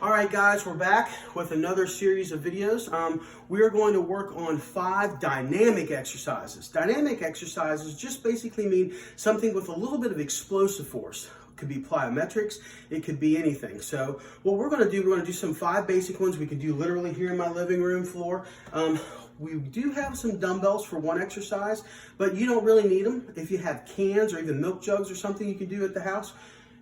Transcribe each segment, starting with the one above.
All right, guys, we're back with another series of videos. We are going to work on 5 dynamic exercises. Dynamic exercises just basically mean something with a little bit of explosive force. It could be plyometrics, it could be anything. So what we're going to do, we're going to do some 5 basic ones we can do literally here in my living room floor. We do have some dumbbells for one exercise, but you don't really need them. If you have cans or even milk jugs or something you can do at the house,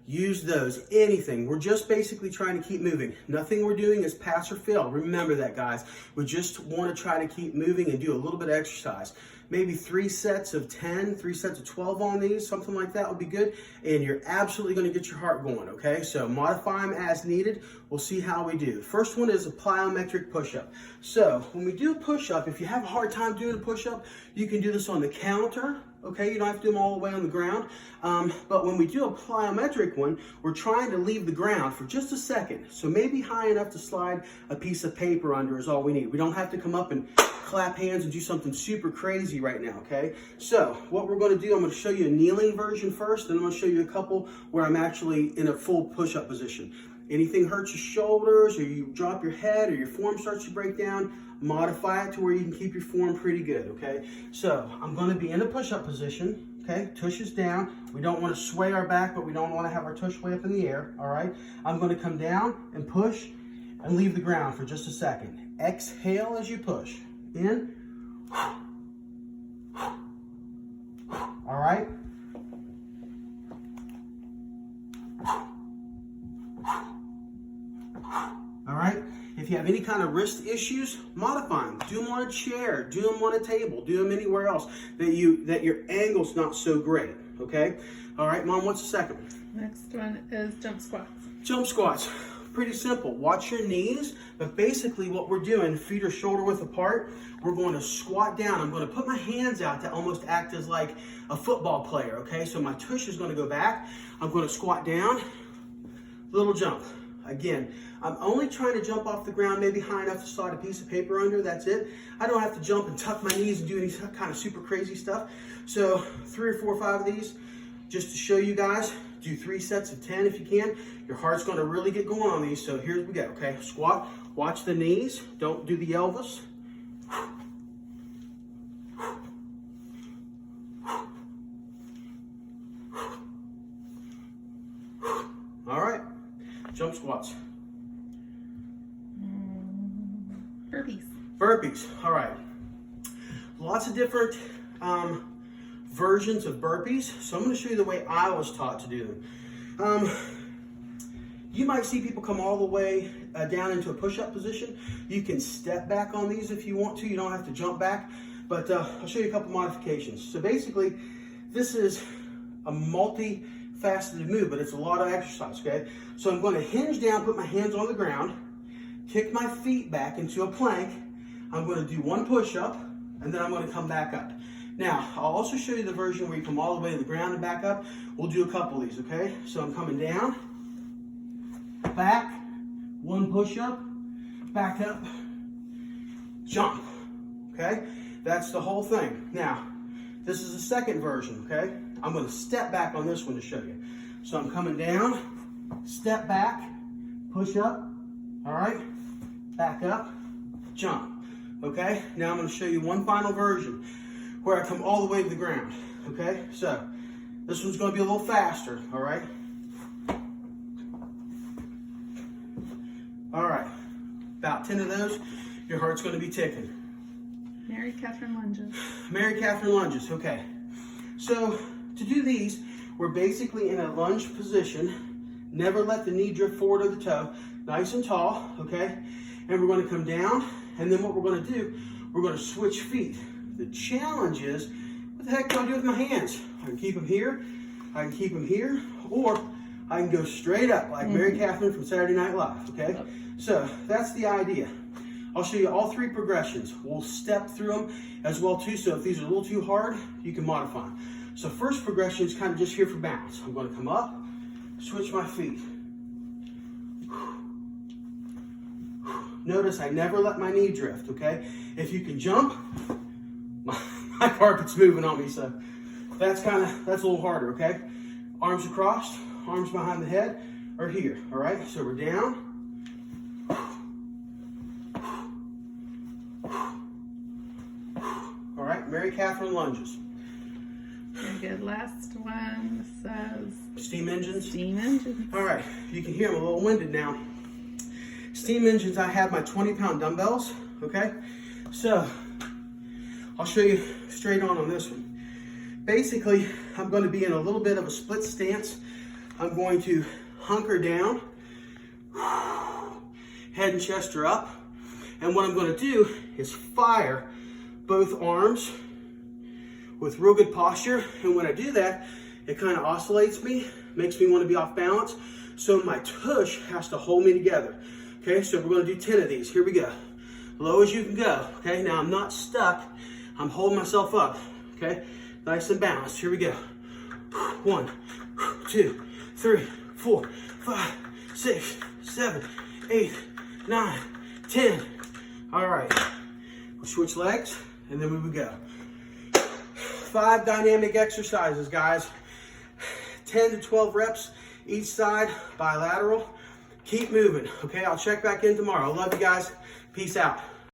use those, anything. We're just basically trying to keep moving. Nothing we're doing is pass or fail. Remember that, guys. We just want to try to keep moving and do a little bit of exercise. Maybe 3 sets of 10, 3 sets of 12 on these, something like that would be good. And you're absolutely going to get your heart going, okay? So modify them as needed. We'll see how we do. First one is a plyometric push-up. So when we do a push-up, if you have a hard time doing a push-up, you can do this on the counter. Okay, you don't have to do them all the way on the ground. But when we do a plyometric one, we're trying to leave the ground for just a second. So maybe high enough to slide a piece of paper under is all we need. We don't have to come up and clap hands and do something super crazy right now, okay? So what we're going to do, I'm going to show you a kneeling version first, then I'm going to show you a couple where I'm actually in a full push-up position. Anything hurts your shoulders or you drop your head or your form starts to break down, modify it to where you can keep your form pretty good, okay? So I'm going to be in a push-up position, okay? Tush is down. We don't want to sway our back, but we don't want to have our tush way up in the air, all right? I'm going to come down and push and leave the ground for just a second. Exhale as you push. In. All right? All right? If you have any kind of wrist issues, modify them. Do them on a chair, do them on a table, do them anywhere else that your angle's not so great, okay? All right, Mom, what's the second? Next one is jump squats. Jump squats. Pretty simple. Watch your knees, but basically what we're doing, feet are shoulder width apart, we're going to squat down. I'm going to put my hands out to almost act as like a football player, okay? So my tush is going to go back. I'm going to squat down, little jump. Again, I'm only trying to jump off the ground, maybe high enough to slide a piece of paper under, that's it. I don't have to jump and tuck my knees and do any kind of super crazy stuff. So 3 or 4 or 5 of these, just to show you guys. Do 3 sets of 10 if you can. Your heart's going to really get going on these. So here we go, okay? Squat, watch the knees. Don't do the Elvis. All right, jump squats. Burpees. Burpees, all right. Lots of different versions of burpees. So I'm going to show you the way I was taught to do them. You might see people come all the way down into a push-up position. You can step back on these if you want to. You don't have to jump back, but I'll show you a couple modifications. So basically, this is a multi-faceted move, but it's a lot of exercise, okay? So I'm going to hinge down, put my hands on the ground, kick my feet back into a plank. I'm going to do 1 push-up, and then I'm going to come back up. Now, I'll also show you the version where you come all the way to the ground and back up. We'll do a couple of these, okay? So I'm coming down, back, 1 push-up, back up, jump, okay? That's the whole thing. Now, this is the second version, okay? I'm going to step back on this one to show you. So I'm coming down, step back, push up, all right? Back up, jump, okay? Now I'm going to show you one final version where I come all the way to the ground, okay? So this one's going to be a little faster, all right? All right, about 10 of those, your heart's going to be ticking. Mary Catherine lunges. Mary Catherine lunges, okay. So to do these, we're basically in a lunge position. Never let the knee drift forward of the toe. Nice and tall, okay? And we're going to come down, and then what we're going to do, we're going to switch feet. The challenge is, what the heck do I do with my hands? I can keep them here, I can keep them here, or I can go straight up like Mary Catherine from Saturday Night Live, okay? So that's the idea. I'll show you all 3 progressions. We'll step through them as well too, so if these are a little too hard, you can modify them. So first progression is kind of just here for balance. I'm going to come up, switch my feet. Notice I never let my knee drift, okay? If you can jump, my carpet's moving on me, so that's a little harder, okay? Arms across, arms behind the head are here, all right? So we're down, Mary Catherine lunges. Very good. Last one says Steam engines. steam engines. All right, you can hear I'm a little winded now. Steam engines, I have my 20-pound dumbbells, okay? So, I'll show you straight on this one. Basically, I'm going to be in a little bit of a split stance. I'm going to hunker down, head and chest are up, and what I'm going to do is fire both arms with real good posture, and when I do that, it kind of oscillates me, makes me want to be off balance, so my tush has to hold me together. Okay, so we're going to do 10 of these. Here we go. Low as you can go. Okay, now I'm not stuck. I'm holding myself up. Okay, nice and balanced. Here we go. 1, 2, 3, 4, 5, 6, 7, 8, 9, 10. All right, we'll switch legs and then we would go. 5 dynamic exercises, guys. 10 to 12 reps each side, bilateral. Keep moving, okay? I'll check back in tomorrow. Love you guys. Peace out.